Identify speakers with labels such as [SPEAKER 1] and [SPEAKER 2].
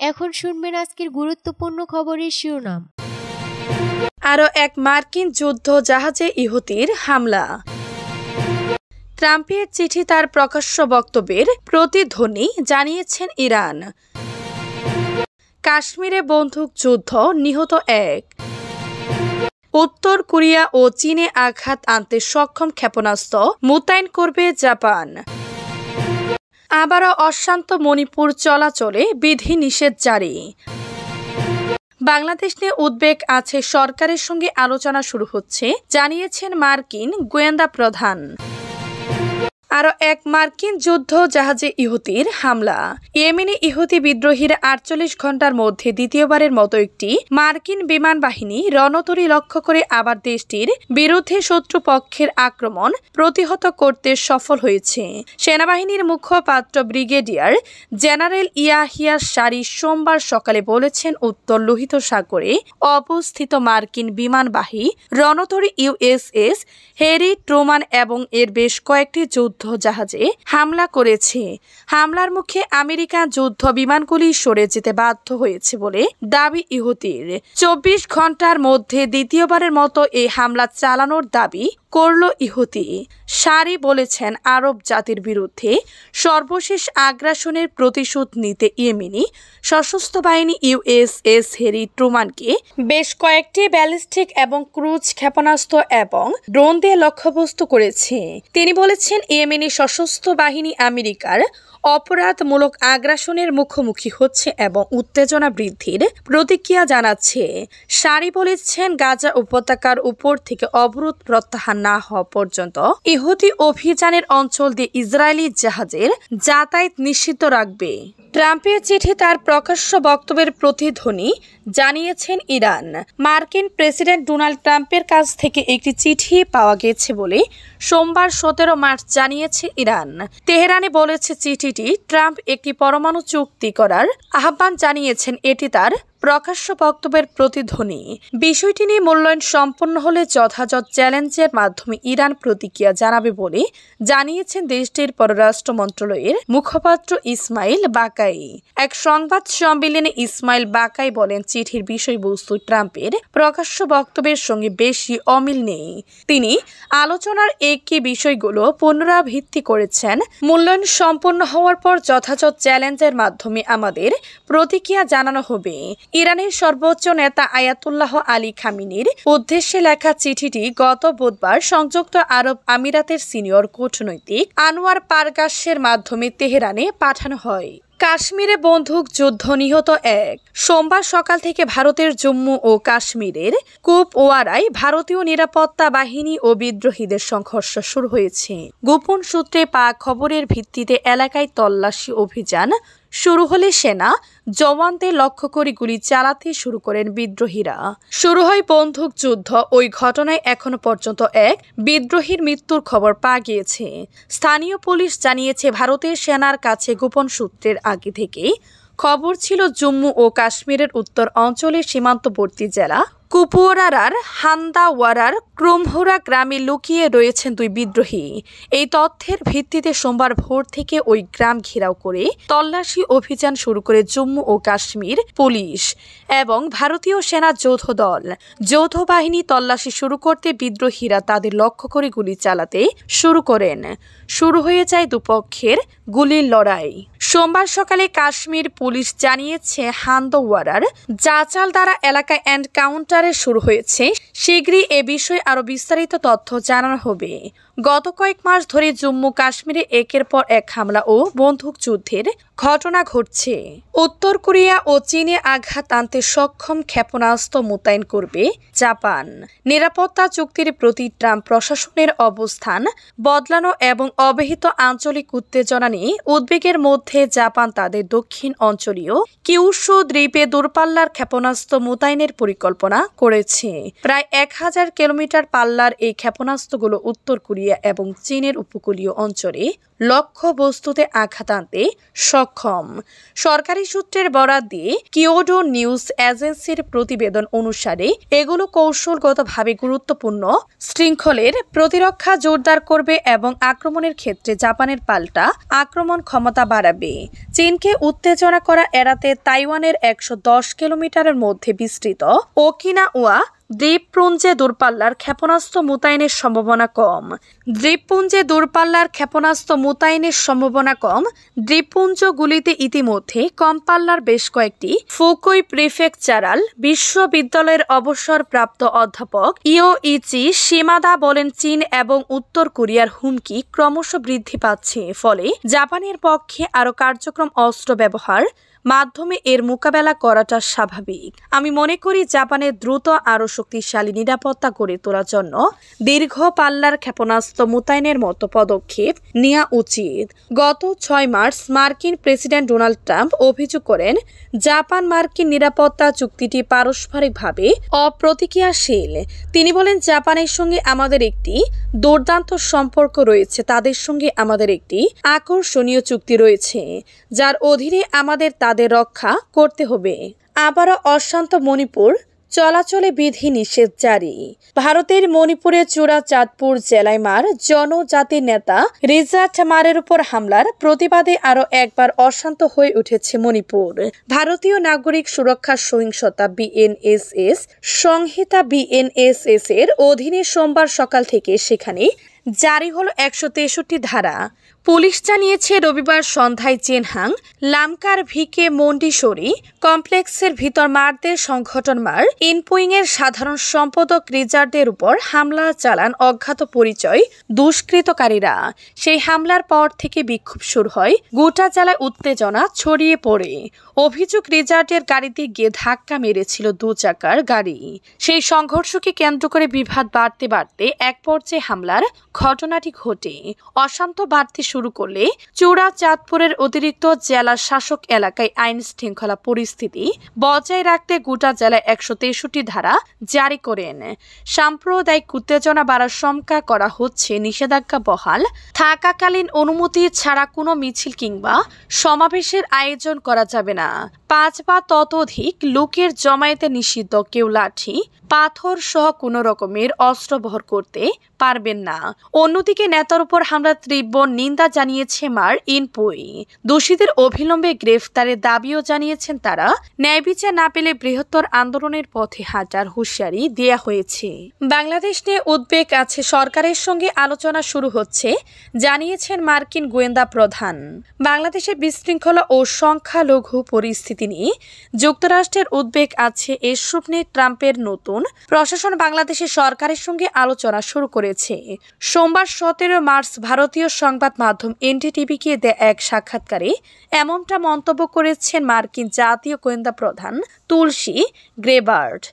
[SPEAKER 1] এখন শুনবেন আজকের গুরুত্বপূর্ণ খবরের শিরোনাম।
[SPEAKER 2] আরও এক মার্কিন যুদ্ধ জাহাজে ইহুতির হামলা। ট্রাম্পের চিঠি তার প্রকাশ্য বক্তব্যের প্রতিধ্বনি জানিয়েছেন ইরান। কাশ্মীরে বন্দুক যুদ্ধ, নিহত এক। উত্তর কোরিয়া ও চীনে আঘাত আনতে সক্ষম ক্ষেপণাস্ত্র মোতায়েন করবে জাপান। আবারও অশান্ত মণিপুর চলাচলে বিধিনিষেধ জারি। বাংলাদেশ নিয়ে উদ্বেগ আছে, সরকারের সঙ্গে আলোচনা শুরু হচ্ছে, জানিয়েছেন মার্কিন গোয়েন্দা প্রধান। আরও এক মার্কিন যুদ্ধ জাহাজে ইহুতির হামলা। ইয়েমেনে ইহুতি বিদ্রোহীরা 48 ঘন্টার মধ্যে দ্বিতীয়বারের মতো একটি মার্কিন বিমান বাহিনী রণতরী লক্ষ্য করে আবার দেশটির বিরুদ্ধে শত্রুপক্ষের আক্রমণ প্রতিহত করতে সফল হয়েছে। সেনাবাহিনীর মুখপাত্র ব্রিগেডিয়ার জেনারেল ইয়াহিয়া সারি সোমবার সকালে বলেছেন, উত্তর লোহিত সাগরে অবস্থিত মার্কিন বিমানবাহী রণতরী ইউএসএস হ্যারি ট্রুমান এবং এর বেশ কয়েকটি যুদ্ধ জাহাজে হামলা করেছে। হামলার মুখে আমেরিকান যুদ্ধ বিমানগুলি সরে যেতে বাধ্য হয়েছে বলে দাবি ইহুতির। 24 ঘন্টার মধ্যে দ্বিতীয়বারের মতো এই হামলা চালানোর দাবি করল ইহুতি। সারি বলেছেন, আরব জাতির বিরুদ্ধে সর্বশেষ আগ্রাসনের প্রতিশোধ নিতে ইয়েমেনি সশস্ত্র বাহিনী ইউএসএস হ্যারি ট্রুমানকে বেশ কয়েকটি ব্যালিস্টিক এবং ক্রুজ ক্ষেপণাস্ত্র এবং ড্রোন দিয়ে লক্ষ্যবস্তু করেছে। তিনি বলেছেন, ইয়েমেনি সশস্ত্র বাহিনী আমেরিকার অপরাধমূলক আগ্রাসনের মুখোমুখি হচ্ছে এবং উত্তেজনা বৃদ্ধির প্রতিক্রিয়া জানাচ্ছে। সারি বলেছেন, গাজা উপত্যকার উপর থেকে অবরোধ প্রত্যাহার না হওয়া পর্যন্ত ইহুদি অভিযানের অঞ্চল দিয়ে ইসরায়েলি জাহাজের যাতায়াত নিষিদ্ধ রাখবে। ট্রাম্পের চিঠি তার প্রকাশ্য বক্তব্যের প্রতিধ্বনি জানিয়েছেন ইরান। মার্কিন প্রেসিডেন্ট ডোনাল্ড ট্রাম্পের কাছ থেকে একটি চিঠি পাওয়া গেছে বলে সোমবার 17 মার্চ জানিয়েছে ইরান। তেহরানে বলেছে, চিঠিটি ট্রাম্প একটি পরমাণু চুক্তি করার আহ্বান জানিয়েছেন। এটি তার প্রকাশ্য বক্তব্যের প্রতিধ্বনি। বিষয়টি নিয়ে মূল্যায়ন সম্পন্ন হলে যথাযথ চ্যালেঞ্জের মাধ্যমে ইরান প্রতিক্রিয়া জানাবে বলে জানিয়েছেন দেশটির পররাষ্ট্র মন্ত্রণালয়ের মুখপাত্র ইসমাইল বাকাই। এক সংবাদ সম্মেলনে ইসমাইল বাকাই বলেন, চিঠির বিষয়বস্তু ট্রাম্পের প্রকাশ্য বক্তব্যের সঙ্গে বেশি অমিল নেই। তিনি আলোচনার একই বিষয়গুলো পুনরাবৃত্তি করেছেন। মূল্যায়ন সম্পন্ন হওয়ার পর যথাযথ চ্যালেঞ্জের মাধ্যমে আমাদের প্রতিক্রিয়া জানানো হবে। ইরানের সর্বোচ্চ নেতা আয়াতুল্লাহ আলী খামিনির উদ্দেশ্যে লেখা চিঠিটি গত বুধবার সংযুক্ত আরব আমিরাতের সিনিয়র কূটনৈতিক আনোয়ার পারগাশের মাধ্যমে তেহরানে পাঠানো হয়। কাশ্মীরে বন্দুক যুদ্ধ, নিহত এক। সোমবার সকাল থেকে ভারতের জম্মু ও কাশ্মীরের কুপওয়ারায় ভারতীয় নিরাপত্তা বাহিনী ও বিদ্রোহীদের সংঘর্ষ শুরু হয়েছে। গোপন সূত্রে পাওয়া খবরের ভিত্তিতে এলাকায় তল্লাশি অভিযান শুরু হলে সেনা জওয়ানদের লক্ষ্য করে গুলি চালাতে শুরু করেন বিদ্রোহীরা। শুরু হয় বন্দুক যুদ্ধ। ওই ঘটনায় এখনো পর্যন্ত এক বিদ্রোহীর মৃত্যুর খবর পাওয়া গিয়েছে। স্থানীয় পুলিশ জানিয়েছে, ভারতের সেনার কাছে গোপন সূত্রের আগে থেকেই খবর ছিল জম্মু ও কাশ্মীরের উত্তর অঞ্চলের সীমান্তবর্তী জেলা কুপওয়ারার হান্দাওয়ারার ক্রমহুরা গ্রামে লুকিয়ে রয়েছেন দুই বিদ্রোহী। এই তথ্যের ভিত্তিতে সোমবার ভোর থেকে ওই গ্রাম ঘেরাও করে তল্লাশি অভিযান শুরু করে জম্মু ও কাশ্মীর পুলিশ এবং ভারতীয় সেনা যৌথ দল। যৌথ বাহিনী তল্লাশি শুরু করতে বিদ্রোহীরা তাদের লক্ষ্য করে গুলি চালাতে শুরু করেন। শুরু হয়ে যায় দুপক্ষের গুলির লড়াই। সোমবার সকালে কাশ্মীর পুলিশ জানিয়েছে, হান্দাওয়ারার জাচালদারা এলাকায় এনকাউন্টারে শুরু হয়েছে। শীঘ্রই এ বিষয়ে আরও বিস্তারিত তথ্য জানানো হবে। গত কয়েক মাস ধরে জম্মু কাশ্মীরে একের পর এক হামলা ও বন্দুক যুদ্ধের ঘটনা ঘটছে। উত্তর কোরিয়া ও চীনে আঘাত আনতে সক্ষম ক্ষেপণাস্ত্র মোতায়েন করবে জাপান। নিরাপত্তা চুক্তির প্রতি ট্রাম্প প্রশাসনের অবস্থান বদলানো এবং অব্যাহত আঞ্চলিক উত্তেজনা নিয়ে উদ্বেগের মধ্যে জাপান তাদের দক্ষিণ অঞ্চলীয় কিউশু দ্বীপে দূরপাল্লার ক্ষেপণাস্ত্র মোতায়েনের পরিকল্পনা করেছে। প্রায় 1000 কিলোমিটার পাল্লার এই ক্ষেপণাস্ত্রগুলো উত্তর কোরিয়া কোরিয়া এবং চীনের উপকূলীয় অঞ্চলে লক্ষ্য বস্তুতে আঘাত আনতে সক্ষম। সরকারি সূত্রের বরাত দিয়ে কিওডো নিউজ এজেন্সির প্রতিবেদন অনুসারে এগুলো কৌশলগতভাবে গুরুত্বপূর্ণ শৃঙ্খলের প্রতিরক্ষা জোরদার করবে এবং আক্রমণের ক্ষেত্রে জাপানের পাল্টা আক্রমণ ক্ষমতা বাড়াবে। চীনকে উত্তেজনা করা এড়াতে তাইওয়ানের 110 কিলোমিটারের মধ্যে বিস্তৃত ওকিনাওয়া দ্বীপপুঞ্জে দূরপাল্লার ক্ষেপণাস্ত্র মোতায়েনের সম্ভাবনা কম। দ্বীপপুঞ্জে দূরপাল্লার ক্ষেপণাস্ত্র মোতায়েনের সম্ভাবনা কম। দ্বীপপুঞ্জগুলিতে ইতিমধ্যে কম পাল্লার বেশ কয়েকটি ফুকুই প্রিফেকচারাল বিশ্ববিদ্যালয়ের অবসরপ্রাপ্ত অধ্যাপক ইয়োইচি শিমাদা বলেন, চীন এবং উত্তর কোরিয়ার হুমকি ক্রমশ বৃদ্ধি পাচ্ছে, ফলে জাপানের পক্ষে আরও কার্যক্রম অস্ত্র ব্যবহার মাধ্যমে এর মোকাবেলা করাটা স্বাভাবিক। আমি মনে করি জাপানের দ্রুত আরও শক্তিশালী নিরাপত্তা গড়ে তোলার জন্য দীর্ঘ পাল্লার ক্ষেপণাস্ত্র মোতায়েনের মতো পদক্ষেপ নেওয়া উচিত। গত 6 মার্চ মার্কিন প্রেসিডেন্ট ডোনাল্ড ট্রাম্প অভিযোগ করেন, জাপান মার্কিন নিরাপত্তা চুক্তিটি পারস্পরিকভাবে অপ্রতিক্রিয়াশীল। তিনি বলেন, জাপানের সঙ্গে আমাদের একটি দুর্দান্ত সম্পর্ক রয়েছে, তাদের সঙ্গে আমাদের একটি আকর্ষণীয় চুক্তি রয়েছে, যার অধীনে আমাদের তাদের রক্ষা করতে হবে। আবারও অশান্ত মণিপুর, চলাচলে বিধি নিষেধ জারি। ভারতের মণিপুরের চূড়াচাঁদপুর জেলায় জনজাতির নেতা রিজার্ট মারের উপর হামলার প্রতিবাদে আরও একবার অশান্ত হয়ে উঠেছে মণিপুর। ভারতীয় নাগরিক সুরক্ষা সহিংসতা বিএনএসএস সংহিতা বিএনএসএস এর অধীনে সোমবার সকাল থেকে সেখানে জারি হলো 163 ধারা। পুলিশ জানিয়েছে, রবিবার সন্ধ্যায় চেনহাং লামকার ভিকে মন্ডিসরি কমপ্লেক্সের ভিতর মারদের সংগঠন ইনপুইং এর সাধারণ সম্পাদক রিজার্ডের উপর হামলা চালান অজ্ঞাত পরিচয় দুষ্কৃতকারীরা। সেই হামলার পর থেকে বিক্ষোভ শুরু হয়, গোটা জেলায় উত্তেজনা ছড়িয়ে পড়ে। অভিযোগ, রিজার্ডের গাড়িতে গিয়ে ধাক্কা মেরেছিল 2 চাকার গাড়ি। সেই সংঘর্ষকে কেন্দ্র করে বিবাদ বাড়তে বাড়তে এক পর্যায়ে হামলার ঘটনাটি ঘটে। অশান্ত বাড়তে শুরু করলে চূড়াচাঁদপুরের অতিরিক্ত জেলা শাসক এলাকায় আইন শৃঙ্খলা পরিস্থিতি বজায় রাখতে গোটা জেলায় 163 ধারা জারি করেন। সাম্প্রদায়িক উত্তেজনা বাড়ার শঙ্কা করা হচ্ছে। নিষেধাজ্ঞা বহাল থাকাকালীন অনুমতি ছাড়া কোনো মিছিল কিংবা সমাবেশের আয়োজন করা যাবে না। 5 বা ততোধিক লোকের জমায়েতে নিষিদ্ধ। কেউ লাঠি, পাথর সহ কোনো রকমের অস্ত্র বহর করতে পারবেন না। অন্যদিকে নেতার উপর হামলার তীব্র নিন্দা জানিয়েছে ইনপুই। দোষীদের অবিলম্বে গ্রেফতারের দাবিও জানিয়েছেন তারা। ন্যায় বিচার না পেলে বৃহত্তর আন্দোলনের পথে হাঁটার হুঁশিয়ারি দেয়া হয়েছে। বাংলাদেশ নিয়ে উদ্বেগ আছে, সরকারের সঙ্গে আলোচনা শুরু হচ্ছে, জানিয়েছেন মার্কিন গোয়েন্দা প্রধান। বাংলাদেশের বিশৃঙ্খলা ও সংখ্যালঘু পরিস্থিতি নিয়ে যুক্তরাষ্ট্রের উদ্বেগ আছে। এসব নিয়ে ট্রাম্পের নতুন প্রশাসন বাংলাদেশের সরকারের সঙ্গে আলোচনা শুরু করেছে। সোমবার 17 মার্চ ভারতীয় সংবাদ মাধ্যম এনডিটিভিকে দেয়া এক সাক্ষাৎকারে এমনটা মন্তব্য করেছেন মার্কিন জাতীয় গোয়েন্দা প্রধান তুলসী গ্রেবার্ট।